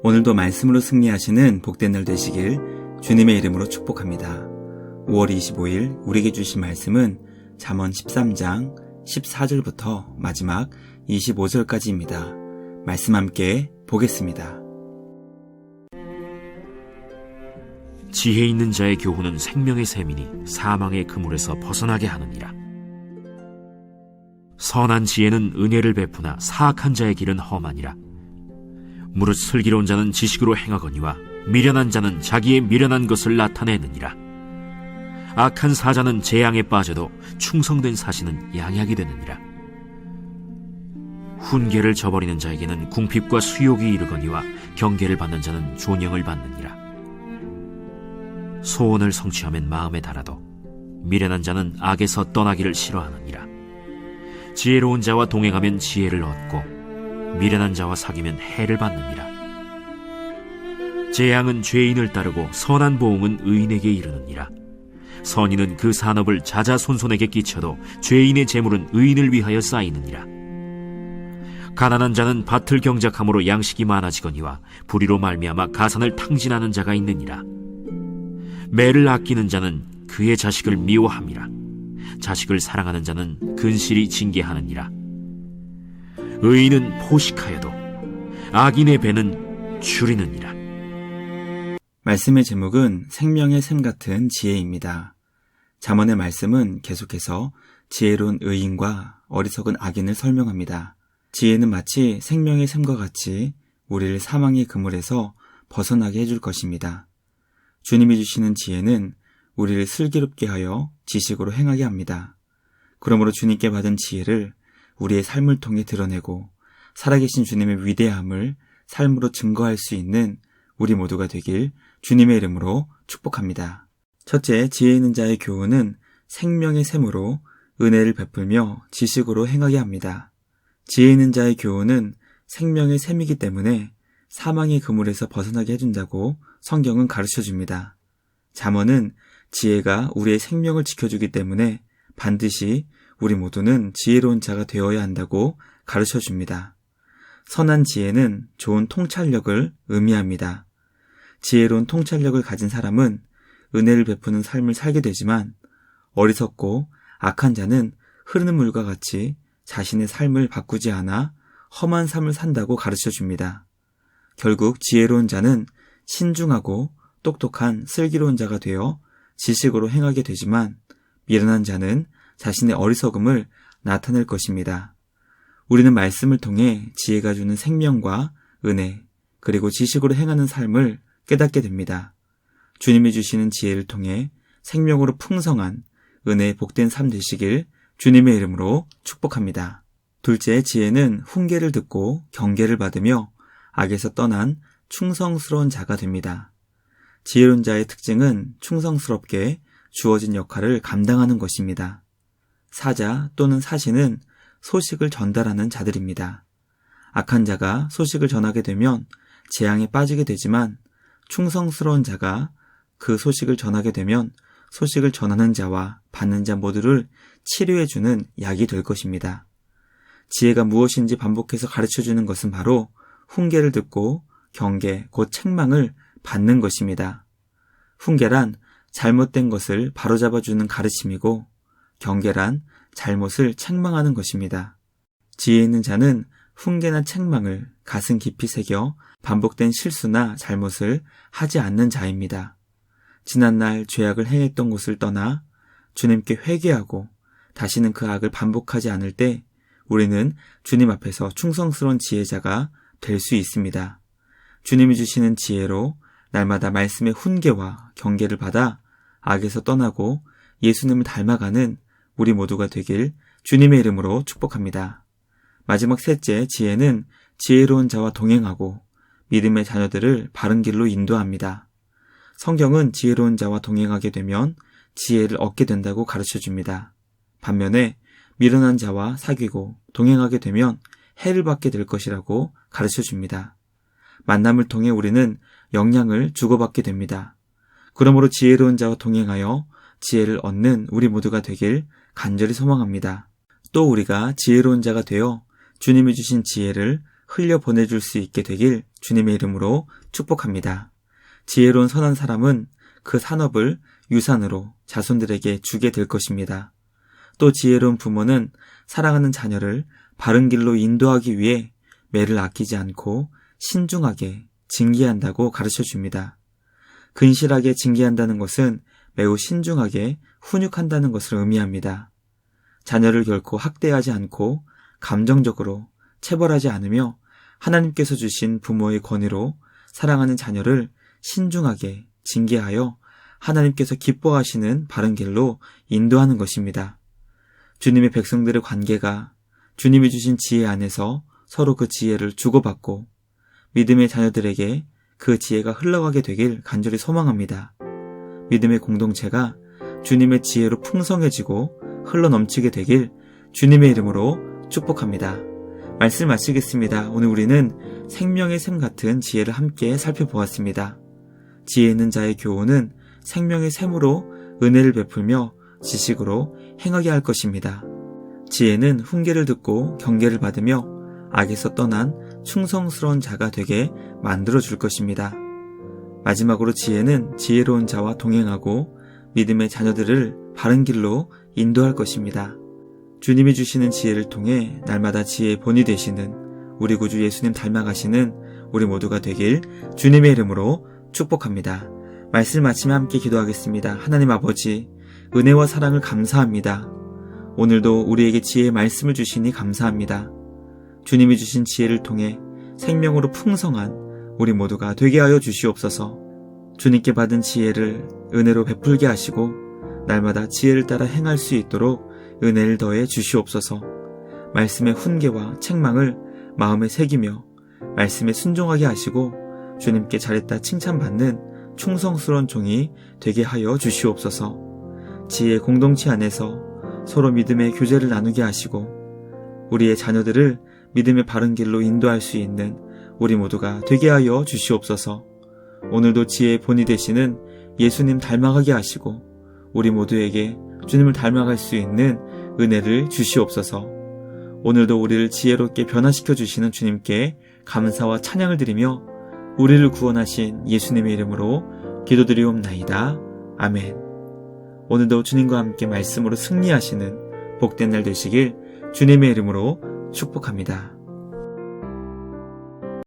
오늘도 말씀으로 승리하시는 복된 날 되시길 주님의 이름으로 축복합니다. 5월 25일 우리에게 주신 말씀은 잠언 13장 14절부터 마지막 25절까지입니다. 말씀 함께 보겠습니다. 지혜 있는 자의 교훈은 생명의 샘이니 사망의 그물에서 벗어나게 하느니라. 선한 지혜는 은혜를 베푸나 사악한 자의 길은 험하니라. 무릇 슬기로운 자는 지식으로 행하거니와 미련한 자는 자기의 미련한 것을 나타내느니라. 악한 사자는 재앙에 빠져도 충성된 사신은 양약이 되느니라. 훈계를 저버리는 자에게는 궁핍과 수욕이 이르거니와 경계를 받는 자는 존영을 받느니라. 소원을 성취하면 마음에 달아도 미련한 자는 악에서 떠나기를 싫어하느니라. 지혜로운 자와 동행하면 지혜를 얻고 미련한 자와 사귀면 해를 받느니라. 재앙은 죄인을 따르고 선한 보응은 의인에게 이르느니라. 선인은 그 산업을 자자손손에게 끼쳐도 죄인의 재물은 의인을 위하여 쌓이느니라. 가난한 자는 밭을 경작함으로 양식이 많아지거니와 불의로 말미암아 가산을 탕진하는 자가 있느니라. 매를 아끼는 자는 그의 자식을 미워함이라. 자식을 사랑하는 자는 근실이 징계하느니라. 의인은 포식하여도 악인의 배는 줄이느니라. 말씀의 제목은 생명의 샘 같은 지혜입니다. 잠언의 말씀은 계속해서 지혜로운 의인과 어리석은 악인을 설명합니다. 지혜는 마치 생명의 샘과 같이 우리를 사망의 그물에서 벗어나게 해줄 것입니다. 주님이 주시는 지혜는 우리를 슬기롭게 하여 지식으로 행하게 합니다. 그러므로 주님께 받은 지혜를 우리의 삶을 통해 드러내고 살아계신 주님의 위대함을 삶으로 증거할 수 있는 우리 모두가 되길 주님의 이름으로 축복합니다. 첫째, 지혜 있는 자의 교훈은 생명의 샘으로 은혜를 베풀며 지식으로 행하게 합니다. 지혜 있는 자의 교훈은 생명의 샘이기 때문에 사망의 그물에서 벗어나게 해준다고 성경은 가르쳐줍니다. 잠언은 지혜가 우리의 생명을 지켜주기 때문에 반드시 우리 모두는 지혜로운 자가 되어야 한다고 가르쳐줍니다. 선한 지혜는 좋은 통찰력을 의미합니다. 지혜로운 통찰력을 가진 사람은 은혜를 베푸는 삶을 살게 되지만 어리석고 악한 자는 흐르는 물과 같이 자신의 삶을 바꾸지 않아 험한 삶을 산다고 가르쳐줍니다. 결국 지혜로운 자는 신중하고 똑똑한 슬기로운 자가 되어 지식으로 행하게 되지만 미련한 자는 자신의 어리석음을 나타낼 것입니다. 우리는 말씀을 통해 지혜가 주는 생명과 은혜, 그리고 지식으로 행하는 삶을 깨닫게 됩니다. 주님이 주시는 지혜를 통해 생명으로 풍성한 은혜의 복된 삶 되시길 주님의 이름으로 축복합니다. 둘째, 지혜는 훈계를 듣고 경계를 받으며 악에서 떠난 충성스러운 자가 됩니다. 지혜로운 자의 특징은 충성스럽게 주어진 역할을 감당하는 것입니다. 사자 또는 사신은 소식을 전달하는 자들입니다. 악한 자가 소식을 전하게 되면 재앙에 빠지게 되지만 충성스러운 자가 그 소식을 전하게 되면 소식을 전하는 자와 받는 자 모두를 치료해주는 약이 될 것입니다. 지혜가 무엇인지 반복해서 가르쳐주는 것은 바로 훈계를 듣고 경계, 곧 책망을 받는 것입니다. 훈계란 잘못된 것을 바로잡아주는 가르침이고 경계란 잘못을 책망하는 것입니다. 지혜 있는 자는 훈계나 책망을 가슴 깊이 새겨 반복된 실수나 잘못을 하지 않는 자입니다. 지난날 죄악을 행했던 곳을 떠나 주님께 회개하고 다시는 그 악을 반복하지 않을 때 우리는 주님 앞에서 충성스러운 지혜자가 될 수 있습니다. 주님이 주시는 지혜로 날마다 말씀의 훈계와 경계를 받아 악에서 떠나고 예수님을 닮아가는 우리 모두가 되길 주님의 이름으로 축복합니다. 마지막 셋째, 지혜는 지혜로운 자와 동행하고 믿음의 자녀들을 바른 길로 인도합니다. 성경은 지혜로운 자와 동행하게 되면 지혜를 얻게 된다고 가르쳐줍니다. 반면에 미련한 자와 사귀고 동행하게 되면 해를 받게 될 것이라고 가르쳐줍니다. 만남을 통해 우리는 영향을 주고받게 됩니다. 그러므로 지혜로운 자와 동행하여 지혜를 얻는 우리 모두가 되길 간절히 소망합니다. 또 우리가 지혜로운 자가 되어 주님이 주신 지혜를 흘려보내줄 수 있게 되길 주님의 이름으로 축복합니다. 지혜로운 선한 사람은 그 산업을 유산으로 자손들에게 주게 될 것입니다. 또 지혜로운 부모는 사랑하는 자녀를 바른 길로 인도하기 위해 매를 아끼지 않고 신중하게 징계한다고 가르쳐 줍니다. 근실하게 징계한다는 것은 매우 신중하게 훈육한다는 것을 의미합니다. 자녀를 결코 학대하지 않고 감정적으로 체벌하지 않으며 하나님께서 주신 부모의 권위로 사랑하는 자녀를 신중하게 징계하여 하나님께서 기뻐하시는 바른 길로 인도하는 것입니다. 주님의 백성들의 관계가 주님이 주신 지혜 안에서 서로 그 지혜를 주고받고 믿음의 자녀들에게 그 지혜가 흘러가게 되길 간절히 소망합니다. 믿음의 공동체가 주님의 지혜로 풍성해지고 흘러넘치게 되길 주님의 이름으로 축복합니다. 말씀 마치겠습니다. 오늘 우리는 생명의 샘 같은 지혜를 함께 살펴보았습니다. 지혜 있는 자의 교훈은 생명의 샘으로 은혜를 베풀며 지식으로 행하게 할 것입니다. 지혜는 훈계를 듣고 경계를 받으며 악에서 떠난 충성스러운 자가 되게 만들어줄 것입니다. 마지막으로 지혜는 지혜로운 자와 동행하고 믿음의 자녀들을 바른 길로 인도할 것입니다. 주님이 주시는 지혜를 통해 날마다 지혜의 본이 되시는 우리 구주 예수님 닮아가시는 우리 모두가 되길 주님의 이름으로 축복합니다. 말씀 마치며 함께 기도하겠습니다. 하나님 아버지, 은혜와 사랑을 감사합니다. 오늘도 우리에게 지혜의 말씀을 주시니 감사합니다. 주님이 주신 지혜를 통해 생명으로 풍성한 우리 모두가 되게 하여 주시옵소서. 주님께 받은 지혜를 은혜로 베풀게 하시고 날마다 지혜를 따라 행할 수 있도록 은혜를 더해 주시옵소서. 말씀의 훈계와 책망을 마음에 새기며 말씀에 순종하게 하시고 주님께 잘했다 칭찬받는 충성스러운 종이 되게 하여 주시옵소서. 지혜의 공동체 안에서 서로 믿음의 교제를 나누게 하시고 우리의 자녀들을 믿음의 바른 길로 인도할 수 있는 우리 모두가 되게 하여 주시옵소서. 오늘도 지혜의 본이 되시는 예수님 닮아가게 하시고 우리 모두에게 주님을 닮아갈 수 있는 은혜를 주시옵소서. 오늘도 우리를 지혜롭게 변화시켜 주시는 주님께 감사와 찬양을 드리며 우리를 구원하신 예수님의 이름으로 기도드리옵나이다. 아멘. 오늘도 주님과 함께 말씀으로 승리하시는 복된 날 되시길 주님의 이름으로 축복합니다.